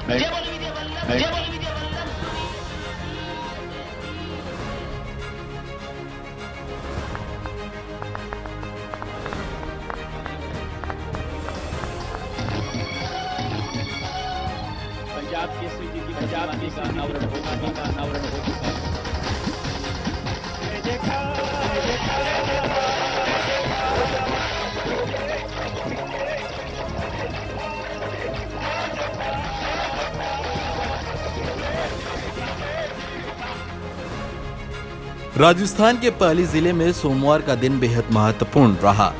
पंजाब केसरी जी की अनावरण हो चुका है। राजस्थान के पाली जिले में सोमवार का दिन बेहद महत्वपूर्ण रहा।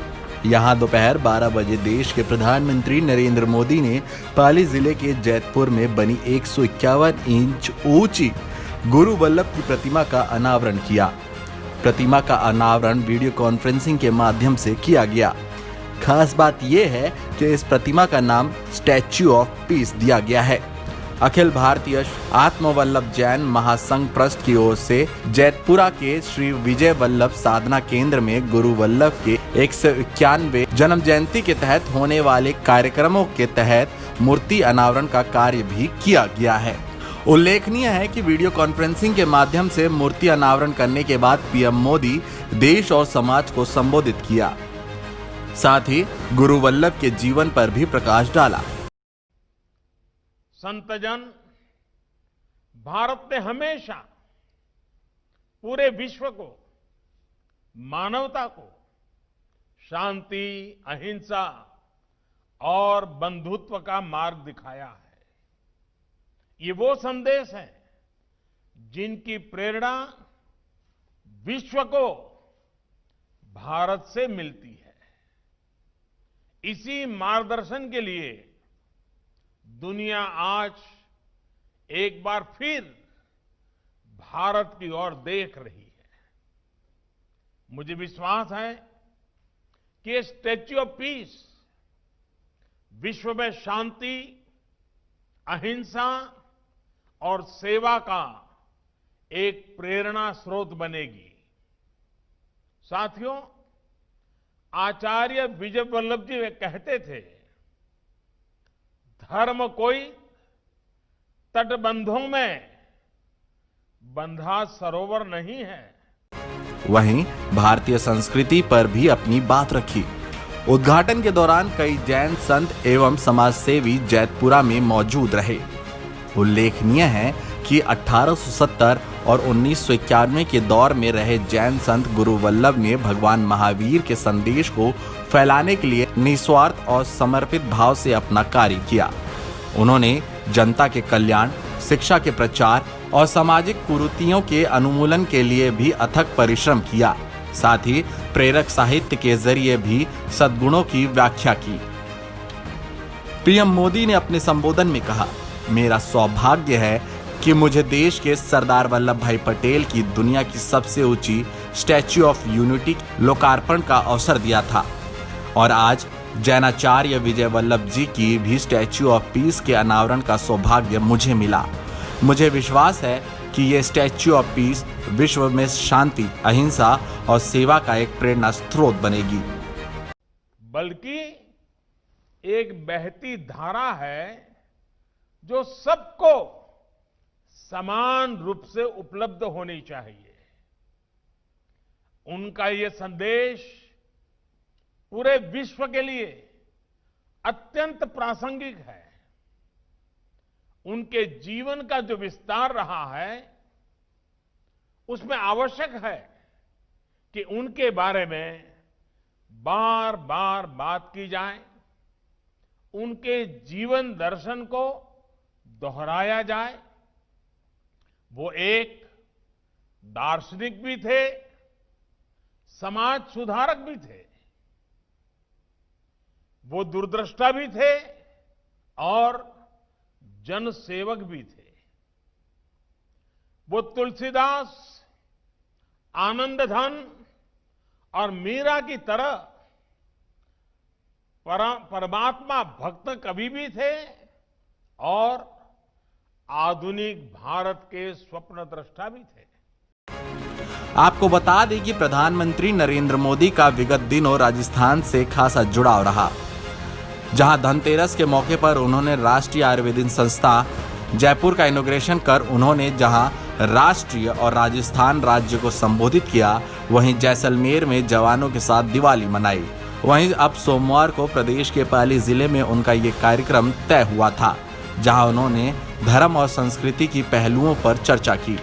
यहां दोपहर 12 बजे देश के प्रधानमंत्री नरेंद्र मोदी ने पाली जिले के जैतपुर में बनी 151 इंच ऊंची गुरु वल्लभ की प्रतिमा का अनावरण किया। प्रतिमा का अनावरण वीडियो कॉन्फ्रेंसिंग के माध्यम से किया गया। खास बात यह है कि इस प्रतिमा का नाम स्टैच्यू ऑफ पीस दिया गया है। अखिल भारतीय आत्मवल्लभ जैन महासंघ ट्रस्ट की ओर से जैतपुरा के श्री विजय वल्लभ साधना केंद्र में गुरु वल्लभ के 191वें जन्म जयंती के तहत होने वाले कार्यक्रमों के तहत मूर्ति अनावरण का कार्य भी किया गया है। उल्लेखनीय है कि वीडियो कॉन्फ्रेंसिंग के माध्यम से मूर्ति अनावरण करने के बाद पीएम मोदी देश और समाज को संबोधित किया। साथ ही गुरु वल्लभ के जीवन पर भी प्रकाश डाला। संतजन, भारत ने हमेशा पूरे विश्व को, मानवता को शांति, अहिंसा और बंधुत्व का मार्ग दिखाया है। ये वो संदेश है जिनकी प्रेरणा विश्व को भारत से मिलती है। इसी मार्गदर्शन के लिए दुनिया आज एक बार फिर भारत की ओर देख रही है। मुझे विश्वास है कि ये स्टैच्यू ऑफ पीस विश्व में शांति, अहिंसा और सेवा का एक प्रेरणा स्रोत बनेगी। साथियों, आचार्य विजय वल्लभ जी कहते थे, धर्म कोई तटबंधों में बंधा सरोवर नहीं है। वहीं भारतीय संस्कृति पर भी अपनी बात रखी। उद्घाटन के दौरान कई जैन संत एवं समाजसेवी जैतपुरा में मौजूद रहे। उल्लेखनीय है कि 1870 और 1991 के दौर में रहे जैन संत गुरु वल्लभ ने भगवान महावीर के संदेश को फैलाने के लिए निस्वार्थ और समर्पित भाव से अपना कार्य किया। उन्होंने जनता के कल्याण, शिक्षा के प्रचार और सामाजिक कुरीतियों के उन्मूलन के लिए भी अथक परिश्रम किया। साथ ही प्रेरक साहित्य के जरिए भी सद्गुणों की व्याख्या की। पीएम मोदी ने अपने संबोधन में कहा, मेरा सौभाग्य है कि मुझे देश के सरदार वल्लभ भाई पटेल की दुनिया की सबसे ऊंची स्टैच्यू ऑफ यूनिटी लोकार्पण का अवसर दिया था और आज जैनाचार्य विजय वल्लभ जी की भी स्टैच्यू ऑफ पीस के अनावरण का सौभाग्य मुझे मिला। मुझे विश्वास है कि ये स्टैच्यू ऑफ पीस विश्व में शांति, अहिंसा और सेवा का एक प्रेरणा स्रोत बनेगी। बल्कि एक बहती धारा है जो सबको समान रूप से उपलब्ध होनी चाहिए। उनका ये संदेश पूरे विश्व के लिए अत्यंत प्रासंगिक है। उनके जीवन का जो विस्तार रहा है, उसमें आवश्यक है कि उनके बारे में बार बार बात की जाए, उनके जीवन दर्शन को दोहराया जाए। वो एक दार्शनिक भी थे, समाज सुधारक भी थे, वो दूरदृष्टा भी थे और जनसेवक भी थे। वो तुलसीदास, आनंदधन और मीरा की तरह परमात्मा भक्त कवि भी थे और आधुनिक भारत के स्वप्न दृष्टा भी थे। आपको बता दें कि प्रधानमंत्री नरेंद्र मोदी का विगत दिनों राजस्थान से खासा जुड़ाव रहा। जहां धनतेरस के मौके पर उन्होंने राष्ट्रीय आयुर्वेदिक संस्था जयपुर का इनॉग्रेशन कर उन्होंने जहां राष्ट्रीय और राजस्थान राज्य को संबोधित किया, वहीं जैसलमेर में जवानों के साथ दिवाली मनाई। वहीं अब सोमवार को प्रदेश के पाली जिले में उनका ये कार्यक्रम तय हुआ था, जहां उन्होंने धर्म और संस्कृति की पहलुओं पर चर्चा की।